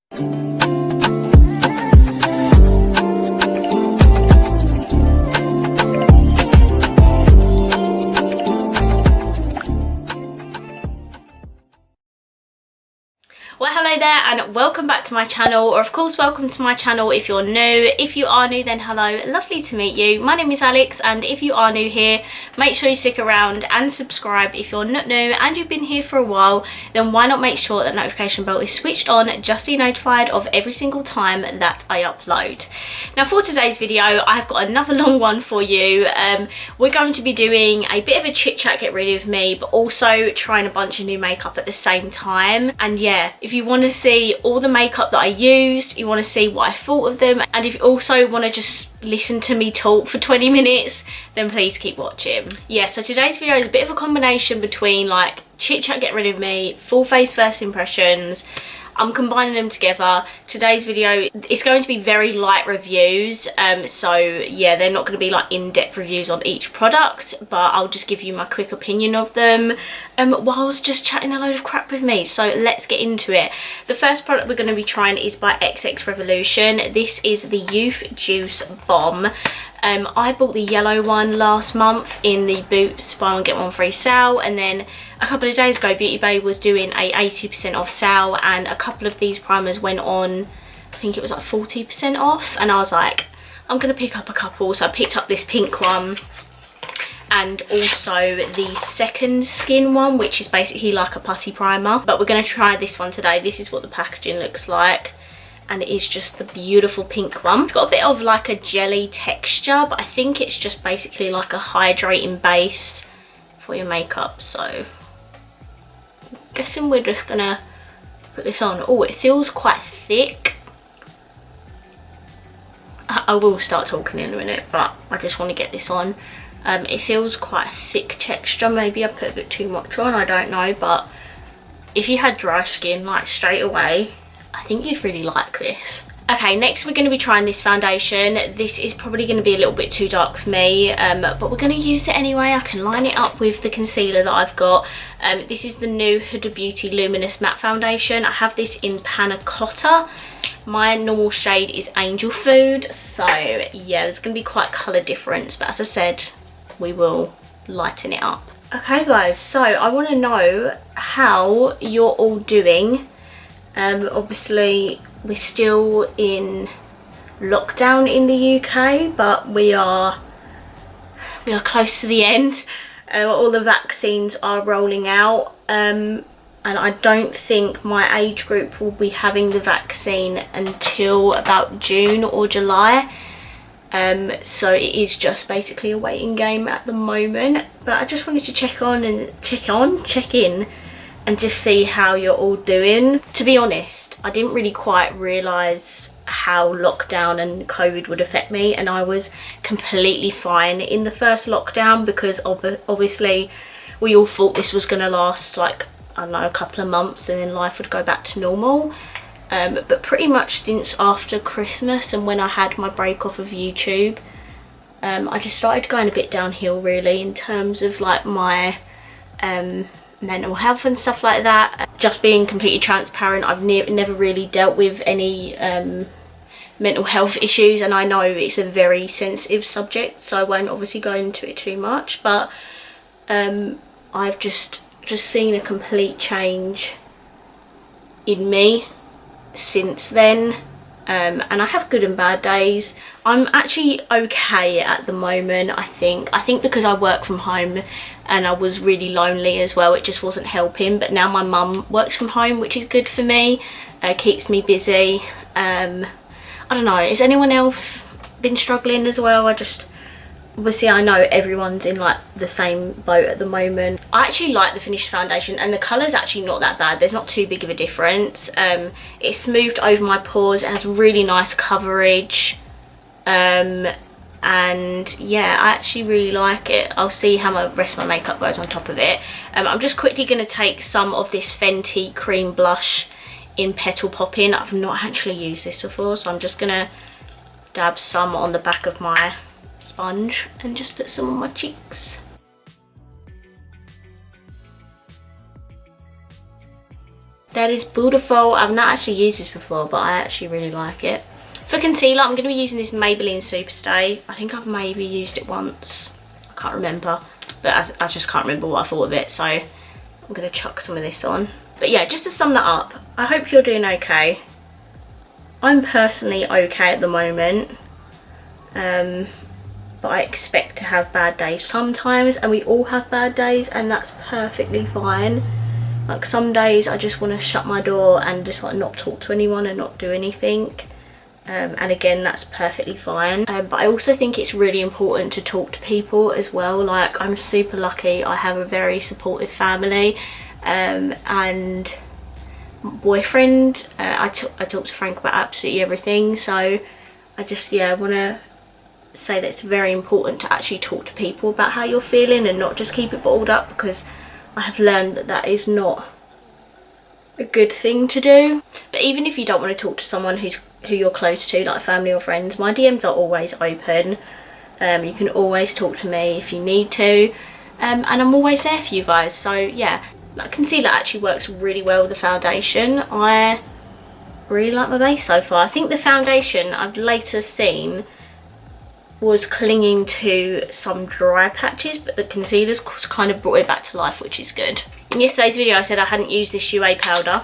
Well, hello there and welcome back to my channel, or of course welcome to my channel if you're new. If you are new, then hello, lovely to meet you. My name is Alex, and if you are new here, make sure you stick around and subscribe. If you're not new and you've been here for a while, then why not make sure that notification bell is switched on just so you're notified of every single time that I upload. Now for today's video, I've got another long one for you. We're going to be doing a bit of a chit chat, get rid of me, but also trying a bunch of new makeup at the same time. And yeah, if you want to see all the makeup that I used, you want to see what I thought of them, and if you also want to just listen to me talk for 20 minutes, then please keep watching. Yeah, so today's video is a bit of a combination between like chit chat, get rid of me, full face first impressions. I'm combining them together. Today's video is going to be very light reviews, so yeah, they're not going to be like in-depth reviews on each product, but I'll just give you my quick opinion of them whilst just chatting a load of crap with me. So let's get into it. The first product we're going to be trying is by XX Revolution. This is the Youth Juice Bomb. I bought the yellow one last month in the Boots buy one get one free sale, and then a couple of days ago Beauty Bay was doing a 80% off sale, and a couple of these primers went on, I think it was like 40% off, and I was like, I'm gonna pick up a couple. So I picked up this pink one and also the Second Skin one, which is basically like a putty primer, but we're gonna try this one today. This is what the packaging looks like, and it is just the beautiful pink one. It's got a bit of like a jelly texture, but I think it's just basically like a hydrating base for your makeup. So I'm guessing we're just gonna put this on. Oh, it feels quite thick. I will start talking in a minute, but I just want to get this on. It feels quite a thick texture. Maybe I put a bit too much on, I don't know, but if you had dry skin, like straight away, I think you'd really like this. Okay, next we're going to be trying this foundation. This is probably going to be a little bit too dark for me, but we're going to use it anyway. I can line it up with the concealer that I've got. This is the new Huda Beauty Luminous Matte Foundation. I have this in Panna Cotta. My normal shade is Angel Food, so yeah, there's going to be quite colour difference, but as I said, we will lighten it up. Okay guys, so I want to know how you're all doing. Obviously we're still in lockdown in the UK, but we are close to the end. All the vaccines are rolling out, and I don't think my age group will be having the vaccine until about June or July. So it is just basically a waiting game at the moment, but I just wanted to check in and just see how you're all doing. To be honest, I didn't really quite realise how lockdown and COVID would affect me, and I was completely fine in the first lockdown because obviously we all thought this was going to last like, I don't know, a couple of months and then life would go back to normal. But pretty much since after Christmas and when I had my break off of YouTube, I just started going a bit downhill really in terms of like my mental health and stuff like that. Just being completely transparent, I've never really dealt with any mental health issues, and I know it's a very sensitive subject, so I won't obviously go into it too much, but I've just seen a complete change in me since then, and I have good and bad days. I'm actually okay at the moment. I think because I work from home and I was really lonely as well, it just wasn't helping, but now my mum works from home, which is good for me, keeps me busy. I don't know, has anyone else been struggling as well? Obviously I know everyone's in like the same boat at the moment. I actually like the finished foundation, and the colour's actually not that bad. There's not too big of a difference. It's smoothed over my pores, it has really nice coverage, and yeah, I actually really like it. I'll see how the rest of my makeup goes on top of it. I'm just quickly going to take some of this Fenty cream blush in Petal Poppin'. I've not actually used this before, so I'm just going to dab some on the back of my sponge and just put some on my cheeks. That is beautiful. I've not actually used this before, but I actually really like it. For concealer, I'm going to be using this Maybelline Superstay. I think I've maybe used it once. I can't remember, but I just can't remember what I thought of it, so I'm going to chuck some of this on. But yeah, just to sum that up, I hope you're doing okay. I'm personally okay at the moment, but I expect to have bad days sometimes, and we all have bad days, and that's perfectly fine. Like some days I just want to shut my door and just like not talk to anyone and not do anything, and again, that's perfectly fine. But I also think it's really important to talk to people as well. Like, I'm super lucky, I have a very supportive family, and boyfriend. I talk to Frank about absolutely everything, so I just, yeah, want to say that it's very important to actually talk to people about how you're feeling and not just keep it bottled up, because I have learned that that is not a good thing to do. But even if you don't want to talk to someone who you're close to, like family or friends, my DMs are always open. You can always talk to me if you need to, and I'm always there for you guys. So yeah, like concealer actually works really well with the foundation. I really like my base so far. I think the foundation I've later seen was clinging to some dry patches, but the concealer's kind of brought it back to life, which is good. In yesterday's video I said I hadn't used this UA powder,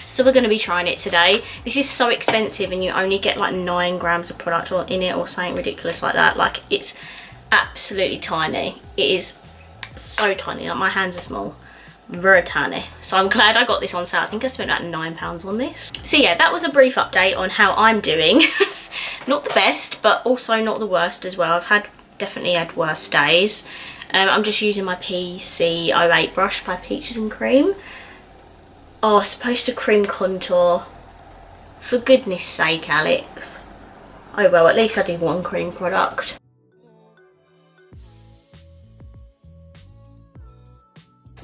so we're going to be trying it today. This is so expensive and you only get like 9 grams of product in it or something ridiculous like that. Like, it's absolutely tiny. It is so tiny, like my hands are small. Very tiny. So I'm glad I got this on sale. I think I spent about £9 on this. So yeah, that was a brief update on how I'm doing. Not the best, but also not the worst as well. I've definitely had worse days. I'm just using my PC08 brush by Peaches and Cream. Oh, it's supposed to cream contour. For goodness sake, Alex. Oh well, at least I did one cream product.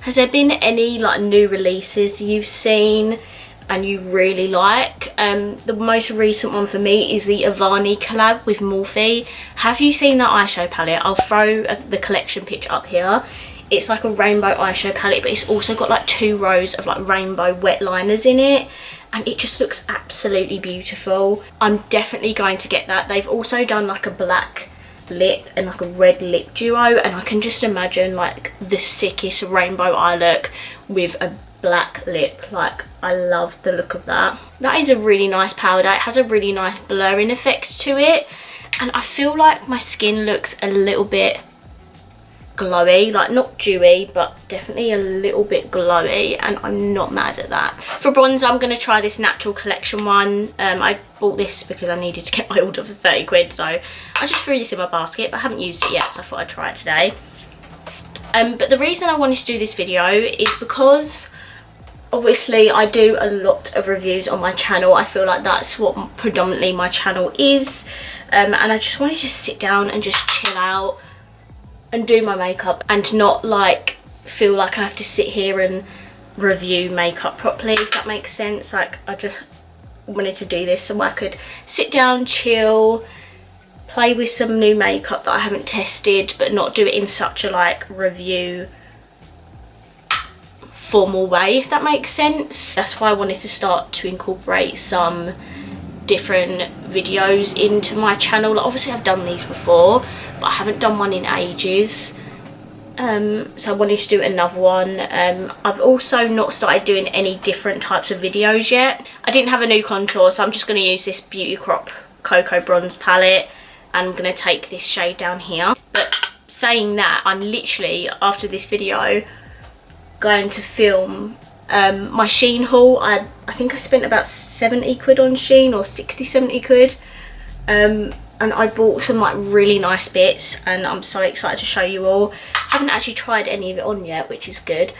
Has there been any like new releases you've seen and you really like? The most recent one for me is the Avani collab with Morphe. Have you seen that eyeshadow palette? I'll throw the collection picture up here. It's like a rainbow eyeshadow palette, but it's also got like 2 rows of like rainbow wet liners in it, and it just looks absolutely beautiful. I'm definitely going to get that. They've also done like a black lip and like a red lip duo, and I can just imagine like the sickest rainbow eye look with a black lip. Like, I love the look of that. That is a really nice powder. It has a really nice blurring effect to it, and I feel like my skin looks a little bit glowy, like not dewy, but definitely a little bit glowy, and I'm not mad at that. For bronzer, I'm going to try this Natural Collection one. I bought this because I needed to get my order for 30 quid, so I just threw this in my basket, but I haven't used it yet, so I thought I'd try it today. But the reason I wanted to do this video is because obviously I do a lot of reviews on my channel. I feel like that's what predominantly my channel is, and I just wanted to sit down and just chill out and do my makeup and not like feel like I have to sit here and review makeup properly, if that makes sense. Like, I just wanted to do this so I could sit down, chill, play with some new makeup that I haven't tested, but not do it in such a like review formal way, if that makes sense. That's why I wanted to start to incorporate some different videos into my channel. Like, obviously I've done these before, but I haven't done one in ages, so I wanted to do another one. I've also not started doing any different types of videos yet. I didn't have a new contour, so I'm just going to use this Beauty Crop Cocoa Bronze palette, and I'm going to take this shade down here. But saying that, I'm literally, after this video, going to film my Shein haul. I think I spent about 70 quid on Shein, or 60-70 quid, and I bought some like really nice bits, and I'm so excited to show you all. Haven't actually tried any of it on yet, which is good,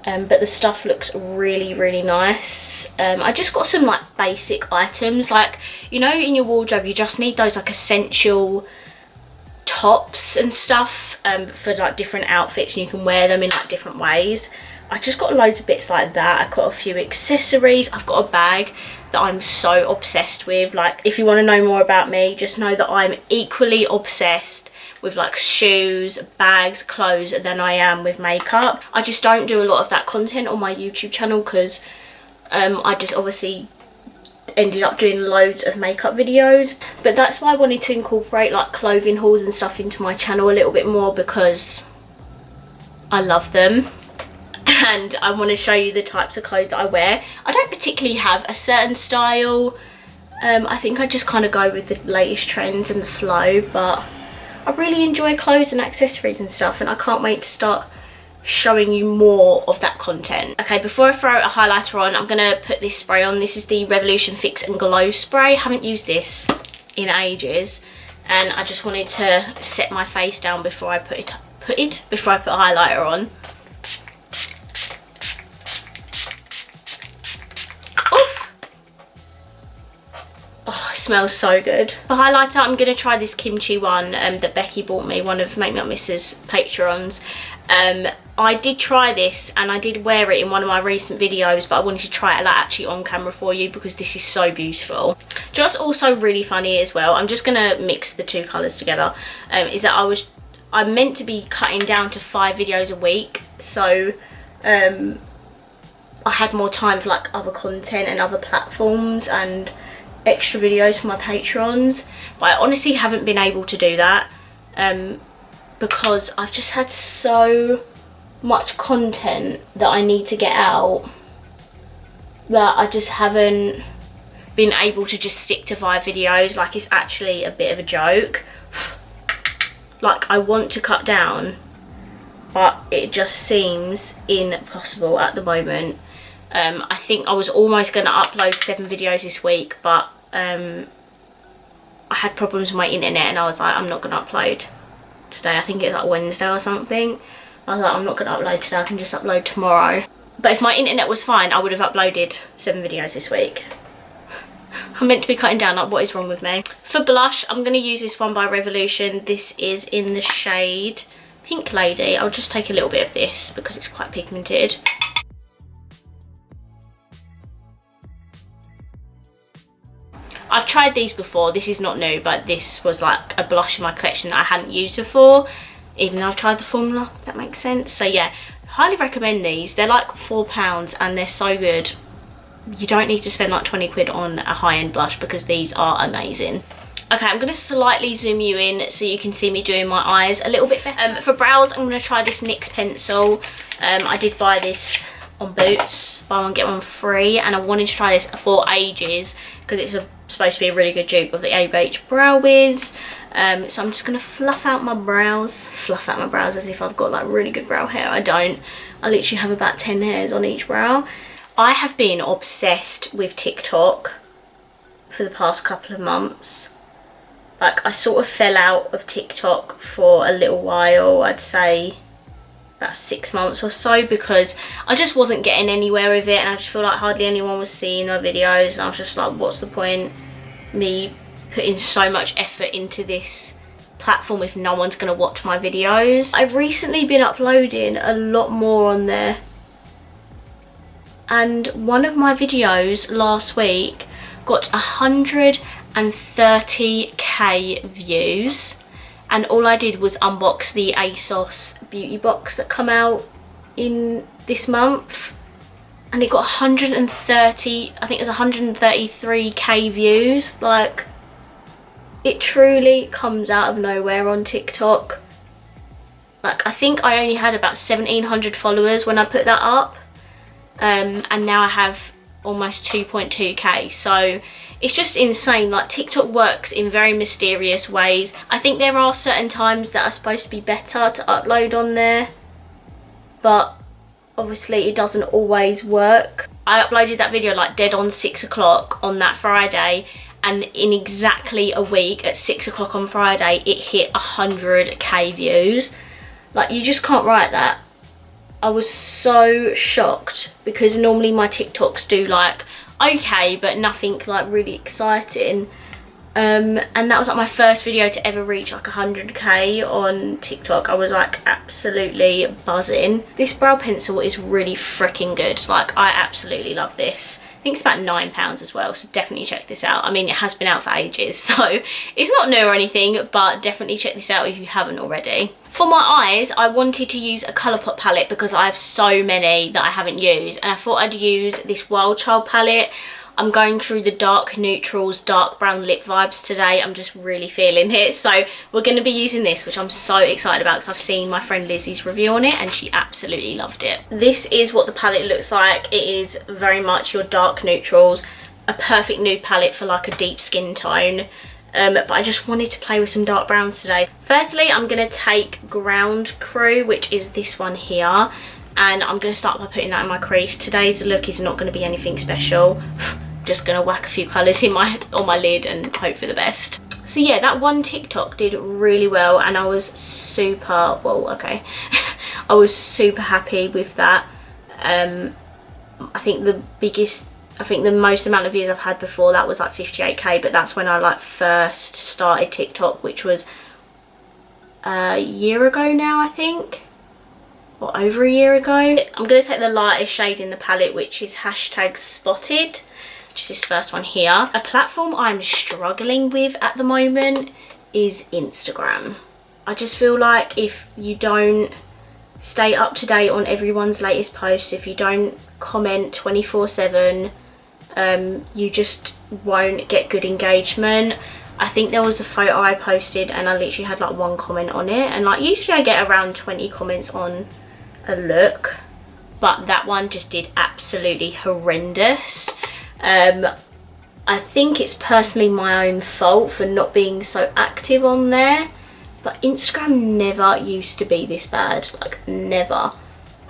but the stuff looks really, really nice. I just got some like basic items, like, you know, in your wardrobe you just need those like essential tops and stuff for like different outfits, and you can wear them in like different ways. I just got loads of bits like that. I got a few accessories. I've got a bag that I'm so obsessed with. Like, if you want to know more about me, just know that I'm equally obsessed with like shoes, bags, clothes than I am with makeup. I just don't do a lot of that content on my YouTube channel because I just obviously ended up doing loads of makeup videos. But that's why I wanted to incorporate like clothing hauls and stuff into my channel a little bit more, because I love them and I want to show you the types of clothes that I wear. I don't particularly have a certain style. I think I just kind of go with the latest trends and the flow, but I really enjoy clothes and accessories and stuff, and I can't wait to start showing you more of that content. Okay, before I throw a highlighter on, I'm gonna put this spray on. This is the Revolution Fix and Glow spray. I haven't used this in ages, and I just wanted to set my face down before I put highlighter on. Oof. Oh, it smells so good. For highlighter, I'm gonna try this kimchi one that Becky bought me, one of Make Me Up Miss's patrons. I did try this and I did wear it in one of my recent videos, but I wanted to try it like actually on camera for you because this is so beautiful. Just also really funny as well, I'm just gonna mix the two colours together, is that I'm meant to be cutting down to 5 videos a week, so I had more time for like other content and other platforms and extra videos for my patrons, but I honestly haven't been able to do that because I've just had so much content that I need to get out that I just haven't been able to just stick to 5 videos. Like, it's actually a bit of a joke. Like, I want to cut down, but it just seems impossible at the moment. I think I was almost going to upload 7 videos this week, but I had problems with my internet and I was like, I'm not going to upload today. I think it's like Wednesday or something. I was like, I'm not going to upload today, I can just upload tomorrow. But if my internet was fine, I would have uploaded 7 videos this week. I'm meant to be cutting down, like, what is wrong with me? For blush, I'm going to use this one by Revolution. This is in the shade Pink Lady. I'll just take a little bit of this because it's quite pigmented. I've tried these before, this is not new, but this was like a blush in my collection that I hadn't used before, even though I've tried the formula, if that makes sense. So yeah, highly recommend these. They're like £4 and they're so good. You don't need to spend like 20 quid on a high-end blush because these are amazing. Okay, I'm going to slightly zoom you in so you can see me doing my eyes a little bit better. For brows, I'm going to try this NYX pencil. I did buy this on Boots, buy one get one free, and I wanted to try this for ages because it's supposed to be a really good dupe of the ABH Brow Wiz. So I'm just going to fluff out my brows as if I've got like really good brow hair. I don't. I literally have about 10 hairs on each brow. I have been obsessed with TikTok for the past couple of months. Like, I sort of fell out of TikTok for a little while, I'd say about 6 months or so, because I just wasn't getting anywhere with it and I just feel like hardly anyone was seeing my videos, and I was just like, what's the point me putting so much effort into this platform if no one's going to watch my videos? I've recently been uploading a lot more on there, and one of my videos last week got 130k views, and all I did was unbox the ASOS beauty box that come out in this month, and it got 130, I think it was 133k views. Like, it truly comes out of nowhere on TikTok. Like, I think I only had about 1700 followers when I put that up, and now I have almost 2.2k. So it's just insane. Like, TikTok works in very mysterious ways. I think there are certain times that are supposed to be better to upload on there, but obviously it doesn't always work. I uploaded that video like dead on 6 o'clock on that Friday, and in exactly a week at 6 o'clock on Friday it hit 100k views. Like, you just can't write that. I was so shocked because normally my TikToks do like okay but nothing like really exciting, and that was like my first video to ever reach like 100k on TikTok. I was like absolutely buzzing. This brow pencil is really freaking good. Like, I absolutely love this. I think it's about £9 as well, so definitely check this out. I mean, it has been out for ages, so it's not new or anything, but definitely check this out if you haven't already. For my eyes, I wanted to use a Colourpop palette because I have so many that I haven't used, and I thought I'd use this Wild Child palette. I'm going through the dark neutrals, dark brown lip vibes today. I'm just really feeling it. So we're going to be using this, which I'm so excited about because I've seen my friend Lizzie's review on it and she absolutely loved it. This is what the palette looks like. It is very much your dark neutrals, a perfect nude palette for like a deep skin tone. But I just wanted to play with some dark browns today. Firstly, I'm going to take Ground Crew, which is this one here. And I'm going to start by putting that in my crease. Today's look is not going to be anything special. Just gonna whack a few colours in on my lid and hope for the best. So yeah, that one TikTok did really well and I was super, well, okay. I was super happy with that. I think the most amount of views I've had before that was like 58k, but that's when I like first started TikTok, which was a year ago now, I think. Or over a year ago. I'm gonna take the lightest shade in the palette, which is #spotted. Which is this first one here. A platform I'm struggling with at the moment is Instagram. I just feel like if you don't stay up to date on everyone's latest posts, if you don't comment 24/7, you just won't get good engagement. I think there was a photo I posted and I literally had like 1 comment on it, and like usually I get around 20 comments on a look, but that one just did absolutely horrendous. I think it's personally my own fault for not being so active on there, but Instagram never used to be this bad, like never.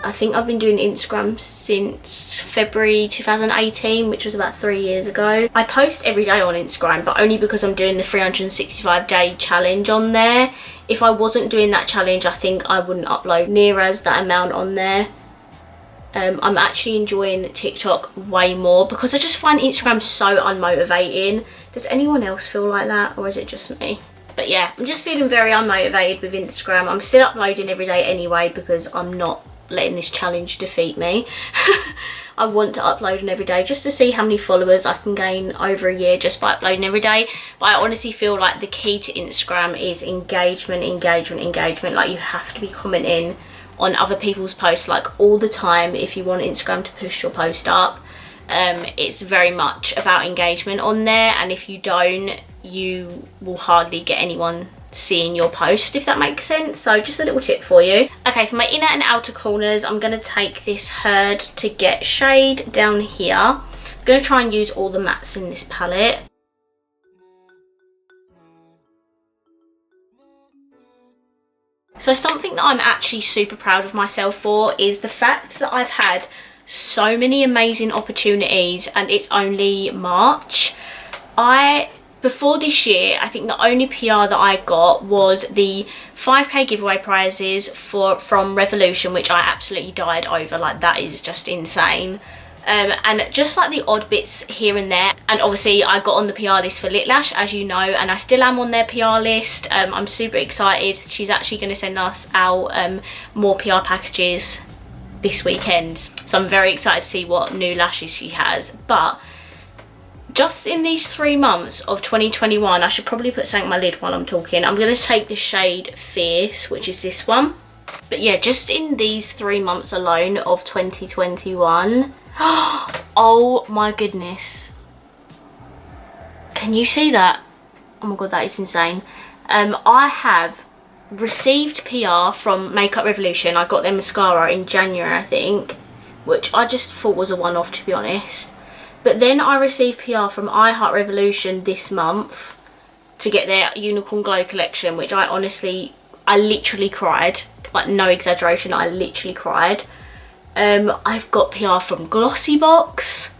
I think I've been doing Instagram since February 2018, which was about 3 years ago. I post every day on Instagram, but only because I'm doing the 365-day challenge on there. If I wasn't doing that challenge, I think I wouldn't upload near as that amount on there. I'm actually enjoying TikTok way more because I just find Instagram so unmotivating. Does anyone else feel like that, or is it just me? But yeah, I'm just feeling very unmotivated with Instagram. I'm still uploading every day anyway because I'm not letting this challenge defeat me. I want to upload every day just to see how many followers I can gain over a year just by uploading every day. But I honestly feel like the key to Instagram is engagement. Like you have to be commenting on other people's posts like all the time if you want Instagram to push your post up. It's very much about engagement on there, and if you don't, you will hardly get anyone seeing your post, if that makes sense. So just a little tip for you. Okay, for my inner and outer corners, I'm going to take this Herd to Get shade down here. I'm going to try and use all the mattes in this palette. So something that I'm actually super proud of myself for is the fact that I've had so many amazing opportunities and it's only March. Before this year, I think the only PR that I got was the 5k giveaway prizes from Revolution, which I absolutely died over. Like, that is just insane. And just like the odd bits here and there. And obviously I got on the PR list for Litlash, as you know, and I still am on their PR list. I'm super excited. She's actually going to send us out more PR packages this weekend. So I'm very excited to see what new lashes she has. But just in these 3 months of 2021, I should probably put something on my lid while I'm talking. I'm going to take the shade Fierce, which is this one. But yeah, just in these 3 months alone of 2021... oh my goodness, can you see that? Oh my god, that is insane. I have received PR from Makeup Revolution. I got their mascara in January, I think, which I just thought was a one-off, to be honest. But then I received PR from I Heart Revolution this month to get their Unicorn Glow collection, which I literally cried. Like, no exaggeration, I literally cried. I've got PR from Glossybox.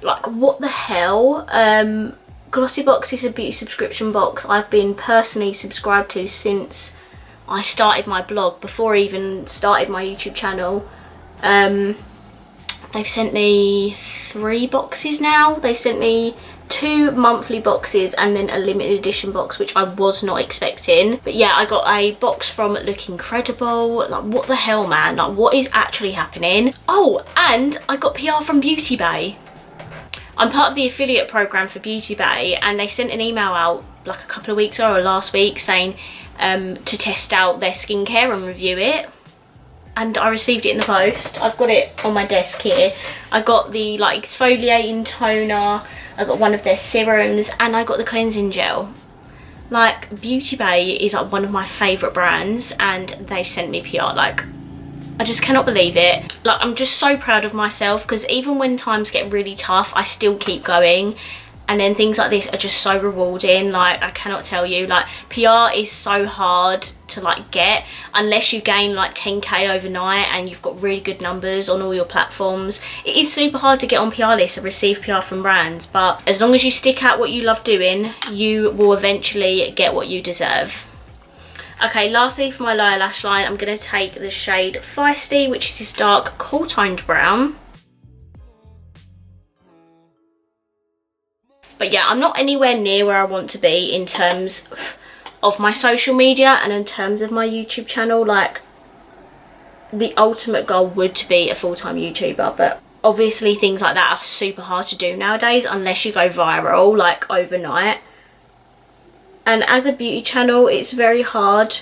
Like, what the hell? Glossybox is a beauty subscription box I've been personally subscribed to since I started my blog, before I even started my YouTube channel. They've sent me 3 boxes now. They sent me 2 monthly boxes and then a limited edition box, which I was not expecting. But yeah, I got a box from Look Incredible. Like, what the hell, man? Like, what is actually happening? Oh, and I got PR from Beauty Bay. I'm part of the affiliate program for Beauty Bay, and they sent an email out like a couple of weeks ago or last week saying to test out their skincare and review it. And I received it in the post. I've got it on my desk here. I got the like exfoliating toner, I got one of their serums, and I got the cleansing gel. Like, Beauty Bay is like one of my favourite brands, and they've sent me PR. Like, I just cannot believe it. Like, I'm just so proud of myself, because even when times get really tough, I still keep going. And then things like this are just so rewarding. Like, I cannot tell you, like, PR is so hard to like get unless you gain like 10k overnight and you've got really good numbers on all your platforms. It is super hard to get on PR lists and receive PR from brands, but as long as you stick out what you love doing, you will eventually get what you deserve. Okay, lastly for my lower lash line, I'm going to take the shade Feisty, which is this dark cool toned brown. But yeah, I'm not anywhere near where I want to be in terms of my social media and in terms of my YouTube channel. Like, the ultimate goal would to be a full-time YouTuber, but obviously things like that are super hard to do nowadays unless you go viral like overnight. And as a beauty channel, it's very hard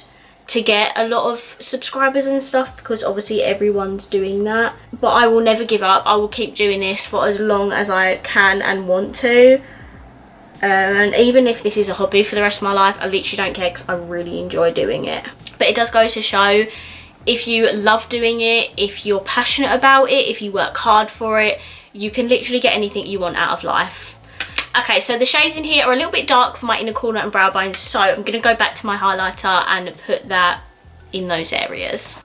to get a lot of subscribers and stuff because obviously everyone's doing that. But I will never give up. I will keep doing this for as long as I can and want to. And even if this is a hobby for the rest of my life, I literally don't care because I really enjoy doing it. But it does go to show, if you love doing it, if you're passionate about it, if you work hard for it, you can literally get anything you want out of life. Okay, so the shades in here are a little bit dark for my inner corner and brow bones, so I'm going to go back to my highlighter and put that in those areas.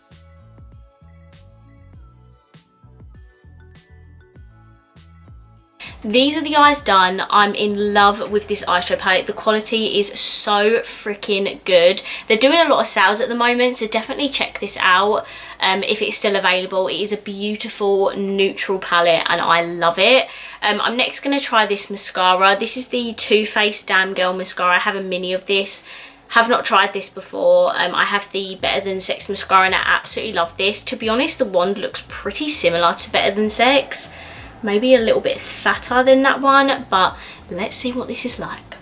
These are the eyes done. I'm in love with this eyeshadow palette. The quality is so freaking good. They're doing a lot of sales at the moment, so definitely check this out if it's still available. It is a beautiful neutral palette and I love it. I'm next going to try this mascara. This is the Too Faced Damn Girl mascara. I have a mini of this. Have not tried this before. I have the Better Than Sex mascara and I absolutely love this. To be honest, the wand looks pretty similar to Better Than Sex. Maybe a little bit fatter than that one, but let's see what this is like.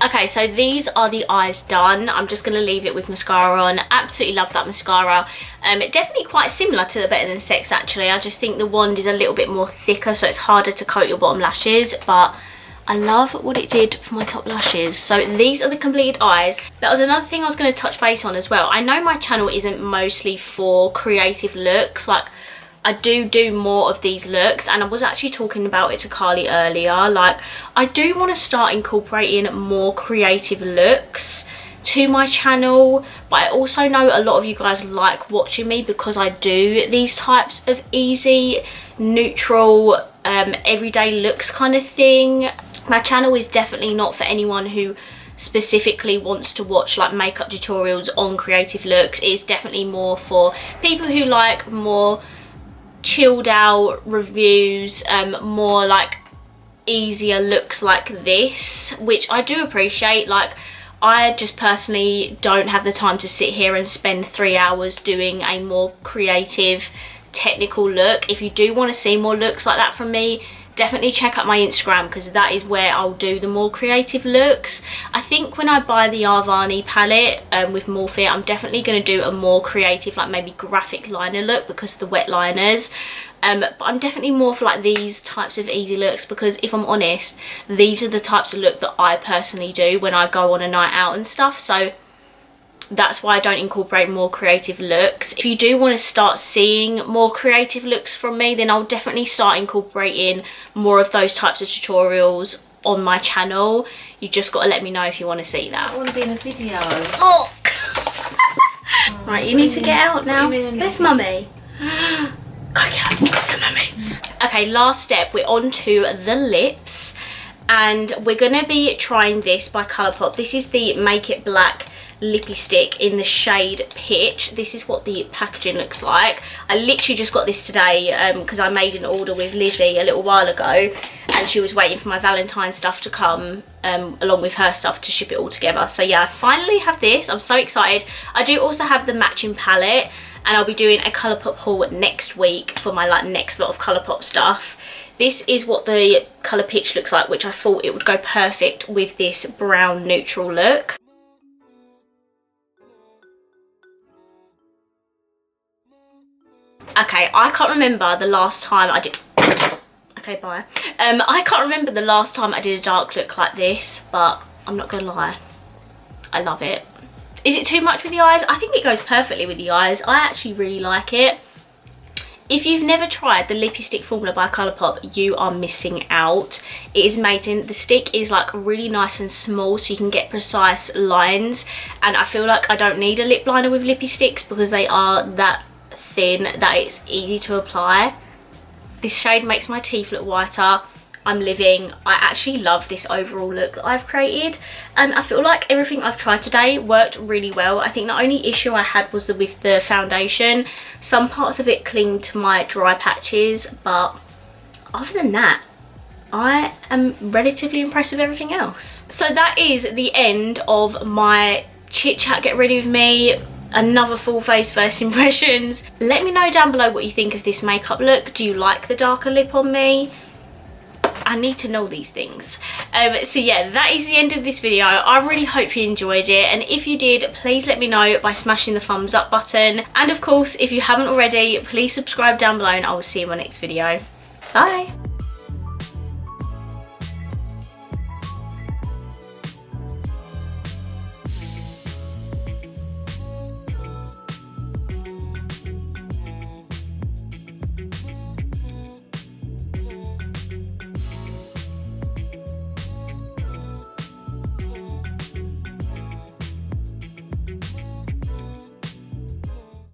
Okay, so these are the eyes done. I'm just going to leave it with mascara on. Absolutely love that mascara. Definitely quite similar to the Better Than Sex actually. I just think the wand is a little bit more thicker, so it's harder to coat your bottom lashes, but I love what it did for my top lashes. So these are the completed eyes. That was another thing I was going to touch base on as well. I know my channel isn't mostly for creative looks. Like, I do more of these looks, and I was actually talking about it to Carly earlier. Like, I do want to start incorporating more creative looks to my channel, but I also know a lot of you guys like watching me because I do these types of easy, neutral, everyday looks kind of thing. My channel is definitely not for anyone who specifically wants to watch like makeup tutorials on creative looks. It's definitely more for people who like more chilled out reviews, more like easier looks like this, which I do appreciate. Like, I just personally don't have the time to sit here and spend 3 hours doing a more creative, technical look. If you do want to see more looks like that from me, definitely check out my Instagram because that is where I'll do the more creative looks. I think when I buy the Arvani palette with Morphe, I'm definitely going to do a more creative, like maybe graphic liner look because of the wet liners. But I'm definitely more for like these types of easy looks because if I'm honest, these are the types of look that I personally do when I go on a night out and stuff. So that's why I don't incorporate more creative looks. If you do want to start seeing more creative looks from me, then I'll definitely start incorporating more of those types of tutorials on my channel. You just got to let me know if you want to see that. I want to be in a video. Oh! Right, you need to get out now. Where's mummy? Go get mummy. Okay, last step, we're on to the lips, and we're going to be trying this by Colourpop. This is the Make It Black lippy stick in the shade Pitch. This is what the packaging looks like. I literally just got this today because I made an order with Lizzie a little while ago and she was waiting for my Valentine's stuff to come along with her stuff to ship it all together. So yeah, I finally have this. I'm so excited. I do also have the matching palette. and I'll be doing a Colourpop haul next week for my like next lot of Colourpop stuff. This is what the colour peach looks like, which I thought it would go perfect with this brown neutral look. Okay, I can't remember the last time I did... Okay, bye. I can't remember the last time I did a dark look like this, but I'm not gonna lie, I love it. Is it too much with the eyes? I think it goes perfectly with the eyes. I actually really like it. If you've never tried the Lippy Stick formula by Colourpop, you are missing out. It is amazing. The stick is like really nice and small, so you can get precise lines, and I feel like I don't need a lip liner with Lippy Sticks because they are that thin that it's easy to apply. This shade makes my teeth look whiter. I'm living. I actually love this overall look that I've created, and I feel like everything I've tried today worked really well. I think the only issue I had was with the foundation. Some parts of it cling to my dry patches, but other than that, I am relatively impressed with everything else. So that is the end of my chit chat, get ready with me, another full face first impressions. Let me know down below what you think of this makeup look. Do you like the darker lip on me? I need to know these things. So yeah, that is the end of this video. I really hope you enjoyed it, and if you did, please let me know by smashing the thumbs up button, and of course if you haven't already, please subscribe down below, and I will see you in my next video. Bye.